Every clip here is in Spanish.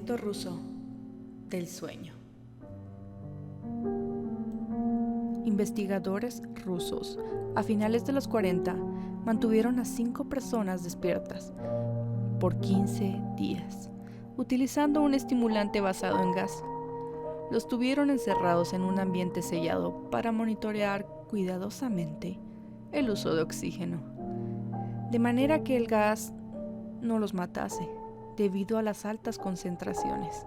Proyecto ruso del sueño. Investigadores rusos a finales de los 40 mantuvieron a 5 personas despiertas por 15 días, utilizando un estimulante basado en gas. Los tuvieron encerrados en un ambiente sellado para monitorear cuidadosamente el uso de oxígeno, de manera que el gas no los matase debido a las altas concentraciones.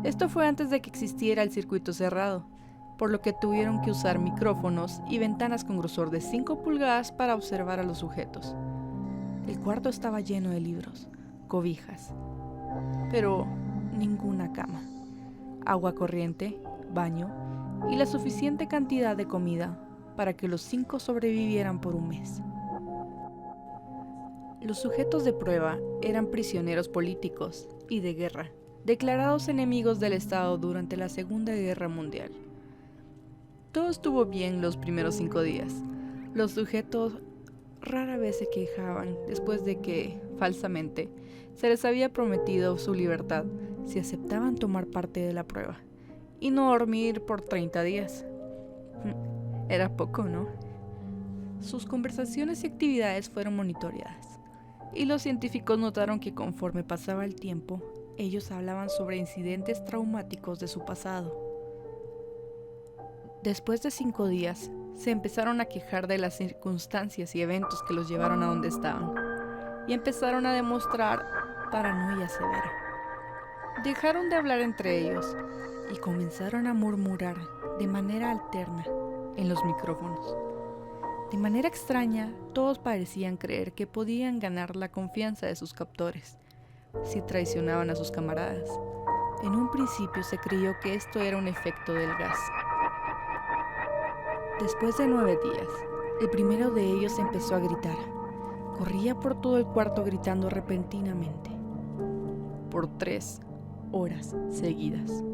Esto fue antes de que existiera el circuito cerrado, por lo que tuvieron que usar micrófonos y ventanas con grosor de 5 pulgadas para observar a los sujetos. El cuarto estaba lleno de libros, cobijas, pero ninguna cama, agua corriente, baño y la suficiente cantidad de comida para que los 5 sobrevivieran por un mes. Los sujetos de prueba eran prisioneros políticos y de guerra, declarados enemigos del Estado durante la Segunda Guerra Mundial. Todo estuvo bien los primeros 5 días. Los sujetos rara vez se quejaban después de que, falsamente, se les había prometido su libertad si aceptaban tomar parte de la prueba y no dormir por 30 días. Era poco, ¿no? Sus conversaciones y actividades fueron monitoreadas, y los científicos notaron que conforme pasaba el tiempo, ellos hablaban sobre incidentes traumáticos de su pasado. Después de 5 días, se empezaron a quejar de las circunstancias y eventos que los llevaron a donde estaban, y empezaron a demostrar paranoia severa. Dejaron de hablar entre ellos y comenzaron a murmurar de manera alterna en los micrófonos. De manera extraña, todos parecían creer que podían ganar la confianza de sus captores si traicionaban a sus camaradas. En un principio se creyó que esto era un efecto del gas. Después de 9 días, el primero de ellos empezó a gritar. Corría por todo el cuarto gritando repentinamente, por 3 horas seguidas.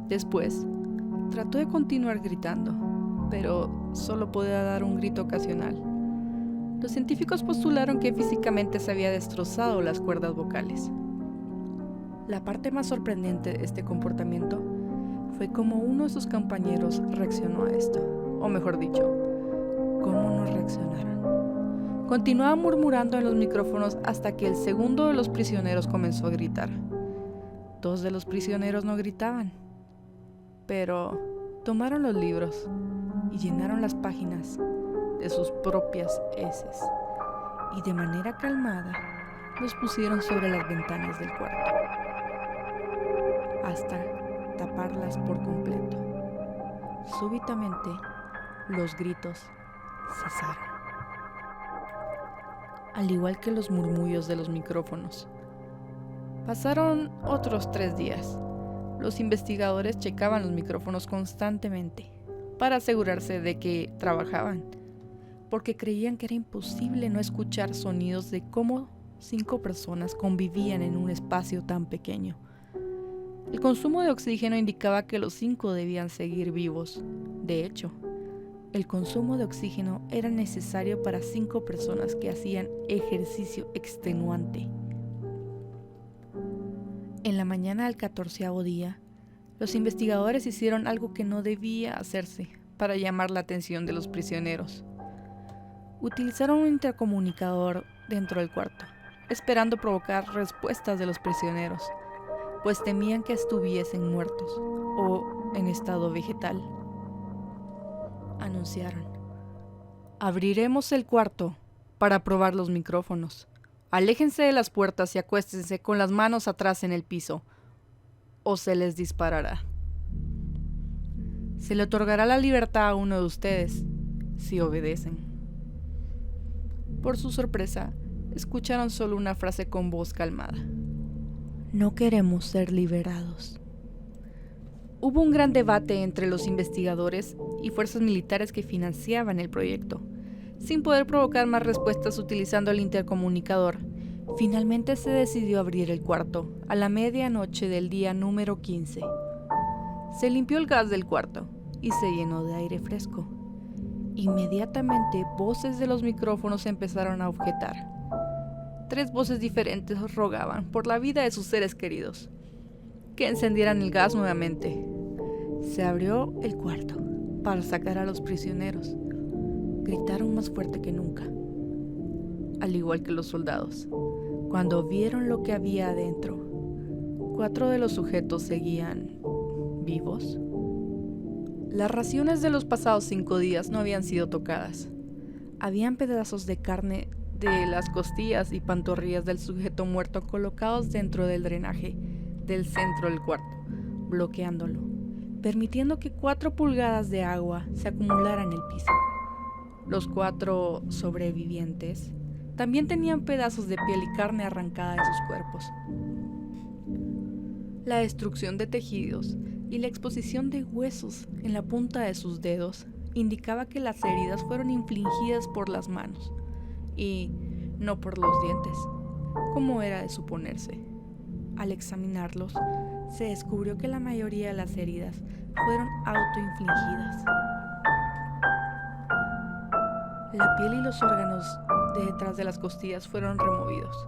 Después, trató de continuar gritando, pero solo podía dar un grito ocasional. Los científicos postularon que físicamente se había destrozado las cuerdas vocales. La parte más sorprendente de este comportamiento fue cómo uno de sus compañeros reaccionó a esto, o mejor dicho, cómo no reaccionaron. Continuaba murmurando en los micrófonos hasta que el segundo de los prisioneros comenzó a gritar. 2 de los prisioneros no gritaban, pero tomaron los libros y llenaron las páginas de sus propias heces, y de manera calmada los pusieron sobre las ventanas del cuarto, hasta taparlas por completo. Súbitamente, los gritos cesaron, al igual que los murmullos de los micrófonos. Pasaron otros 3 días. Los investigadores checaban los micrófonos constantemente para asegurarse de que trabajaban, porque creían que era imposible no escuchar sonidos de cómo 5 personas convivían en un espacio tan pequeño. El consumo de oxígeno indicaba que los 5 debían seguir vivos. De hecho, el consumo de oxígeno era necesario para 5 personas que hacían ejercicio extenuante. En la mañana del 14º día, los investigadores hicieron algo que no debía hacerse para llamar la atención de los prisioneros. Utilizaron un intercomunicador dentro del cuarto, esperando provocar respuestas de los prisioneros, pues temían que estuviesen muertos o en estado vegetal. Anunciaron: abriremos el cuarto para probar los micrófonos. Aléjense de las puertas y acuéstense con las manos atrás en el piso, o se les disparará. Se le otorgará la libertad a uno de ustedes, si obedecen. Por su sorpresa, escucharon solo una frase con voz calmada: no queremos ser liberados. Hubo un gran debate entre los investigadores y fuerzas militares que financiaban el proyecto. Sin poder provocar más respuestas utilizando el intercomunicador, finalmente se decidió abrir el cuarto a la medianoche del día número 15. Se limpió el gas del cuarto y se llenó de aire fresco. Inmediatamente, voces de los micrófonos empezaron a objetar. 3 voces diferentes rogaban por la vida de sus seres queridos. que encendieran el gas nuevamente. Se abrió el cuarto para sacar a los prisioneros. Gritaron más fuerte que nunca, al igual que los soldados. Cuando vieron lo que había adentro, 4 de los sujetos seguían vivos. Las raciones de los pasados 5 días no habían sido tocadas. Habían pedazos de carne de las costillas y pantorrillas del sujeto muerto colocados dentro del drenaje del centro del cuarto, bloqueándolo, permitiendo que 4 pulgadas de agua se acumularan en el piso. Los 4 sobrevivientes también tenían pedazos de piel y carne arrancada de sus cuerpos. La destrucción de tejidos y la exposición de huesos en la punta de sus dedos indicaba que las heridas fueron infligidas por las manos y no por los dientes, como era de suponerse. Al examinarlos, se descubrió que la mayoría de las heridas fueron autoinfligidas. La piel y los órganos de detrás de las costillas fueron removidos,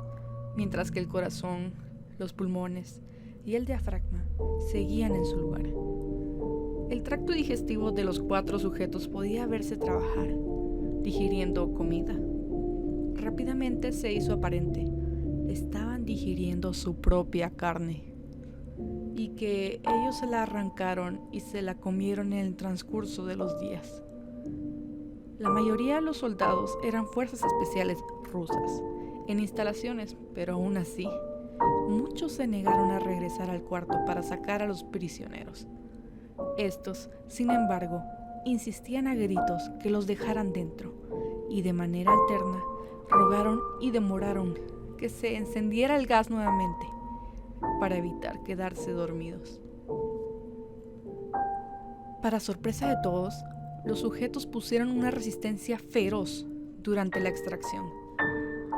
mientras que el corazón, los pulmones y el diafragma seguían en su lugar. El tracto digestivo de los 4 sujetos podía verse trabajar, digiriendo comida. Rápidamente se hizo aparente, estaban digiriendo su propia carne, y que ellos se la arrancaron y se la comieron en el transcurso de los días. La mayoría de los soldados eran fuerzas especiales rusas, en instalaciones, pero aún así, muchos se negaron a regresar al cuarto para sacar a los prisioneros. Estos, sin embargo, insistían a gritos que los dejaran dentro, y de manera alterna, rogaron y demoraron que se encendiera el gas nuevamente, para evitar quedarse dormidos. Para sorpresa de todos, los sujetos pusieron una resistencia feroz durante la extracción.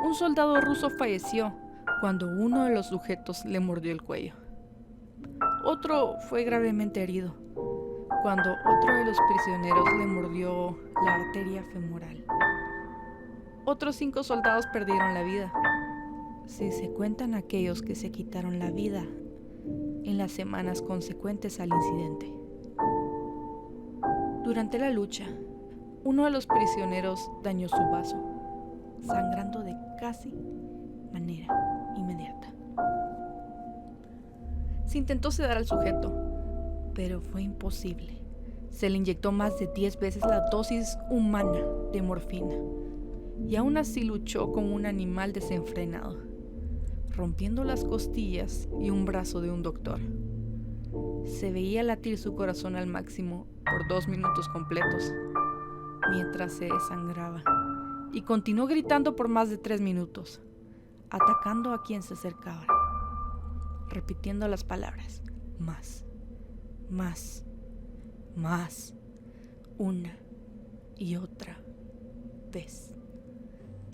Un soldado ruso falleció cuando uno de los sujetos le mordió el cuello. Otro fue gravemente herido cuando otro de los prisioneros le mordió la arteria femoral. Otros 5 soldados perdieron la vida, si se cuentan aquellos que se quitaron la vida en las semanas consecuentes al incidente. Durante la lucha, uno de los prisioneros dañó su vaso, sangrando de casi manera inmediata. Se intentó sedar al sujeto, pero fue imposible. Se le inyectó más de 10 veces la dosis humana de morfina, y aún así luchó como un animal desenfrenado, rompiendo las costillas y un brazo de un doctor. Se veía latir su corazón al máximo por 2 minutos completos, mientras se desangraba, y continuó gritando por más de 3 minutos, atacando a quien se acercaba, repitiendo las palabras más, más, más, una y otra vez,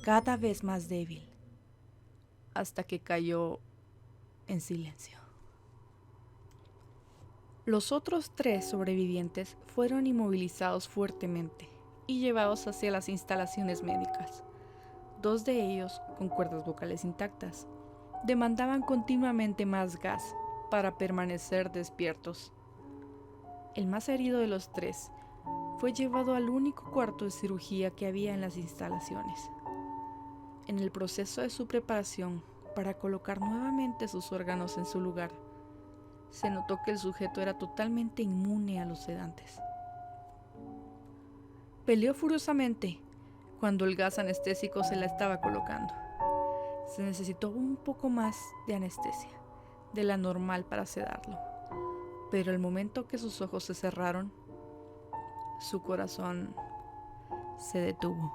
cada vez más débil, hasta que cayó en silencio. Los otros 3 sobrevivientes fueron inmovilizados fuertemente y llevados hacia las instalaciones médicas. 2 de ellos, con cuerdas vocales intactas, demandaban continuamente más gas para permanecer despiertos. El más herido de los 3 fue llevado al único cuarto de cirugía que había en las instalaciones. En el proceso de su preparación para colocar nuevamente sus órganos en su lugar, se notó que el sujeto era totalmente inmune a los sedantes. Peleó furiosamente cuando el gas anestésico se la estaba colocando. Se necesitó un poco más de anestesia de la normal para sedarlo, pero al momento que sus ojos se cerraron, su corazón se detuvo.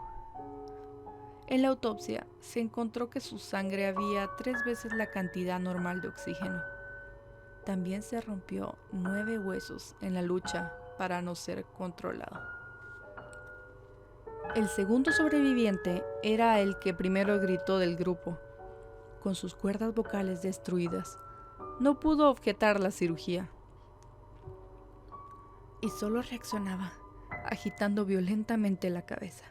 En la autopsia se encontró que su sangre había 3 veces la cantidad normal de oxígeno. También se rompió 9 huesos en la lucha para no ser controlado. El segundo sobreviviente era el que primero gritó del grupo. Con sus cuerdas vocales destruidas, no pudo objetar la cirugía y solo reaccionaba agitando violentamente la cabeza,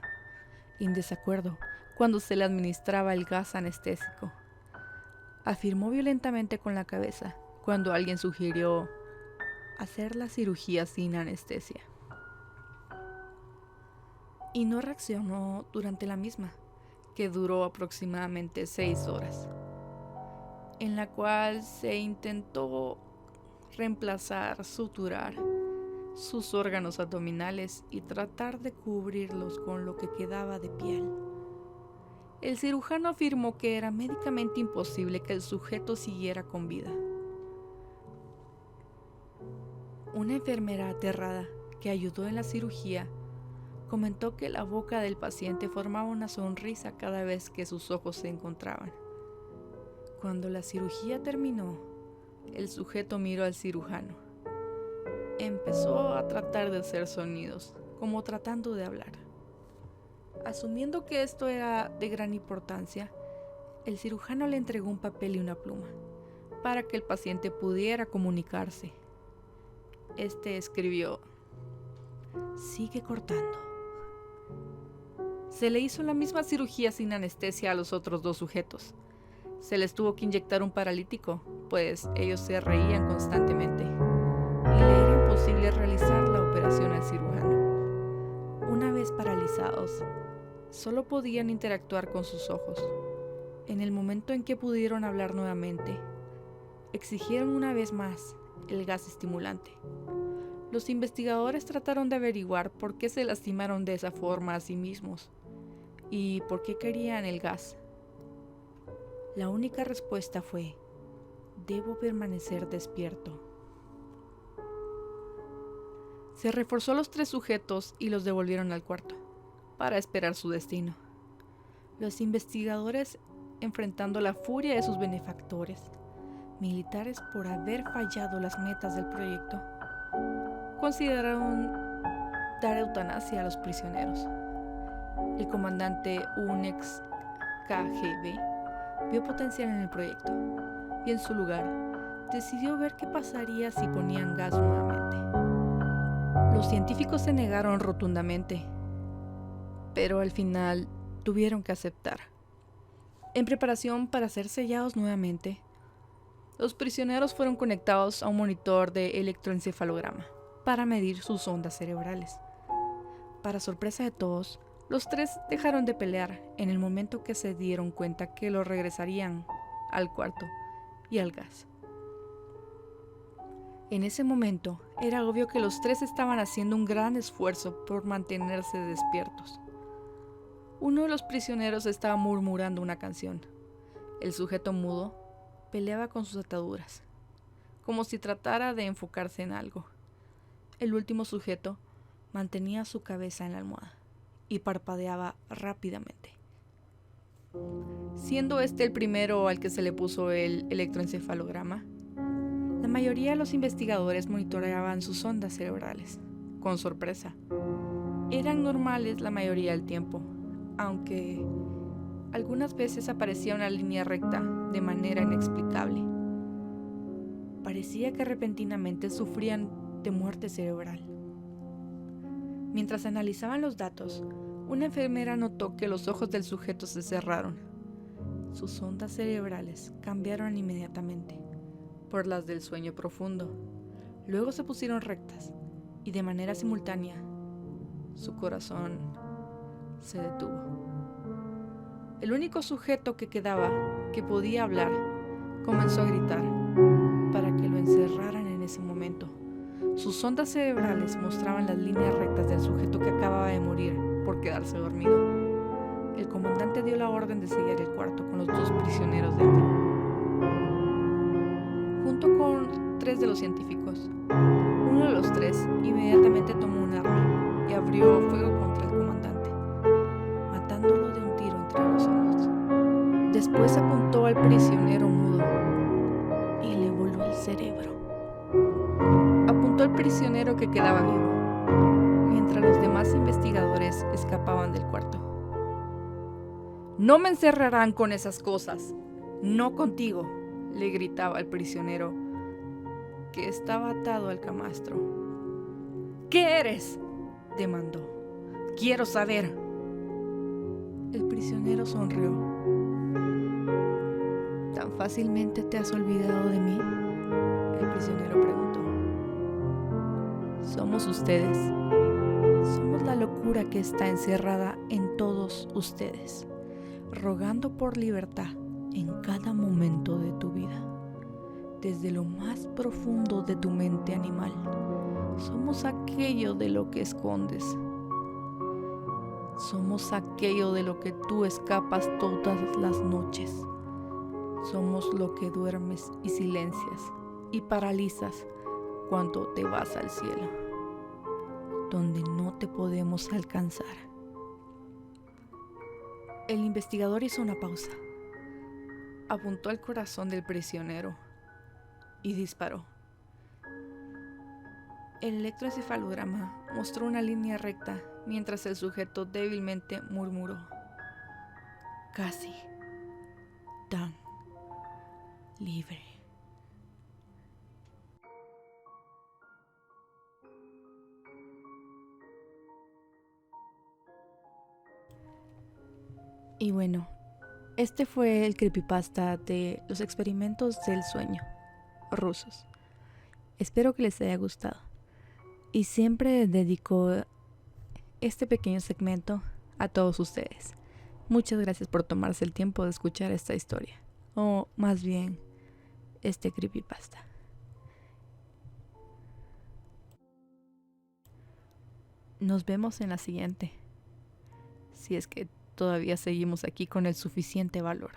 en desacuerdo cuando se le administraba el gas anestésico. Afirmó violentamente con la cabeza cuando alguien sugirió hacer la cirugía sin anestesia. Y no reaccionó durante la misma, que duró aproximadamente 6 horas, en la cual se intentó reemplazar, suturar sus órganos abdominales y tratar de cubrirlos con lo que quedaba de piel. El cirujano afirmó que era médicamente imposible que el sujeto siguiera con vida. Una enfermera aterrada que ayudó en la cirugía comentó que la boca del paciente formaba una sonrisa cada vez que sus ojos se encontraban. Cuando la cirugía terminó, el sujeto miró al cirujano. Empezó a tratar de hacer sonidos, como tratando de hablar. Asumiendo que esto era de gran importancia, el cirujano le entregó un papel y una pluma para que el paciente pudiera comunicarse. Este escribió: "Sigue cortando". Se le hizo la misma cirugía sin anestesia a los otros 2 sujetos. Se les tuvo que inyectar un paralítico, pues ellos se reían constantemente y le era imposible realizar la operación al cirujano. Una vez paralizados, solo podían interactuar con sus ojos. En el momento en que pudieron hablar nuevamente, exigieron una vez más el gas estimulante. Los investigadores trataron de averiguar por qué se lastimaron de esa forma a sí mismos y por qué querían el gas. La única respuesta fue: debo permanecer despierto. Se reforzó a los 3 sujetos y los devolvieron al cuarto para esperar su destino. Los investigadores, enfrentando la furia de sus benefactores militares por haber fallado las metas del proyecto, consideraron dar eutanasia a los prisioneros. El comandante, un ex KGB, vio potencial en el proyecto y en su lugar decidió ver qué pasaría si ponían gas nuevamente. Los científicos se negaron rotundamente, pero al final tuvieron que aceptar. En preparación para ser sellados nuevamente, los prisioneros fueron conectados a un monitor de electroencefalograma para medir sus ondas cerebrales. Para sorpresa de todos, los 3 dejaron de pelear en el momento que se dieron cuenta que los regresarían al cuarto y al gas. En ese momento, era obvio que los 3 estaban haciendo un gran esfuerzo por mantenerse despiertos. Uno de los prisioneros estaba murmurando una canción. El sujeto mudo peleaba con sus ataduras, como si tratara de enfocarse en algo. El último sujeto mantenía su cabeza en la almohada y parpadeaba rápidamente. Siendo este el primero al que se le puso el electroencefalograma, la mayoría de los investigadores monitoreaban sus ondas cerebrales, con sorpresa. Eran normales la mayoría del tiempo, aunque algunas veces aparecía una línea recta de manera inexplicable. Parecía que repentinamente sufrían de muerte cerebral. Mientras analizaban los datos, una enfermera notó que los ojos del sujeto se cerraron. Sus ondas cerebrales cambiaron inmediatamente por las del sueño profundo. Luego se pusieron rectas y de manera simultánea su corazón se detuvo. El único sujeto que quedaba, que podía hablar, comenzó a gritar para que lo encerraran en ese momento. Sus ondas cerebrales mostraban las líneas rectas del sujeto que acababa de morir por quedarse dormido. El comandante dio la orden de sellar el cuarto con los 2 prisioneros dentro, junto con 3 de los científicos. Uno de los 3 inmediatamente tomó un arma y abrió fuego contra el comandante, matándolo de un tiro entre los ojos. Después apuntó al prisionero mudo y le voló el cerebro. Apuntó al prisionero que quedaba vivo, mientras los demás investigadores escapaban del cuarto. «No me encerrarán con esas cosas, no contigo», le gritaba al prisionero, que estaba atado al camastro. «¿Qué eres?», demandó. «Quiero saber». El prisionero sonrió. «¿Tan fácilmente te has olvidado de mí?», El prisionero preguntó. ¿Somos ustedes? Somos la locura que está encerrada en todos ustedes, rogando por libertad en cada momento de tu vida. Desde lo más profundo de tu mente animal, somos aquello de lo que escondes. Somos aquello de lo que tú escapas todas las noches. Somos lo que duermes y silencias y paralizas cuando te vas al cielo, donde no te podemos alcanzar. El investigador hizo una pausa, apuntó al corazón del prisionero y disparó. El electroencefalograma mostró una línea recta mientras el sujeto débilmente murmuró: casi tan libre. Y bueno, este fue el creepypasta de los experimentos del sueño rusos. Espero que les haya gustado. Y siempre dedico este pequeño segmento a todos ustedes. Muchas gracias por tomarse el tiempo de escuchar esta historia. O más bien, este creepypasta. Nos vemos en la siguiente. Si es que todavía seguimos aquí con el suficiente valor.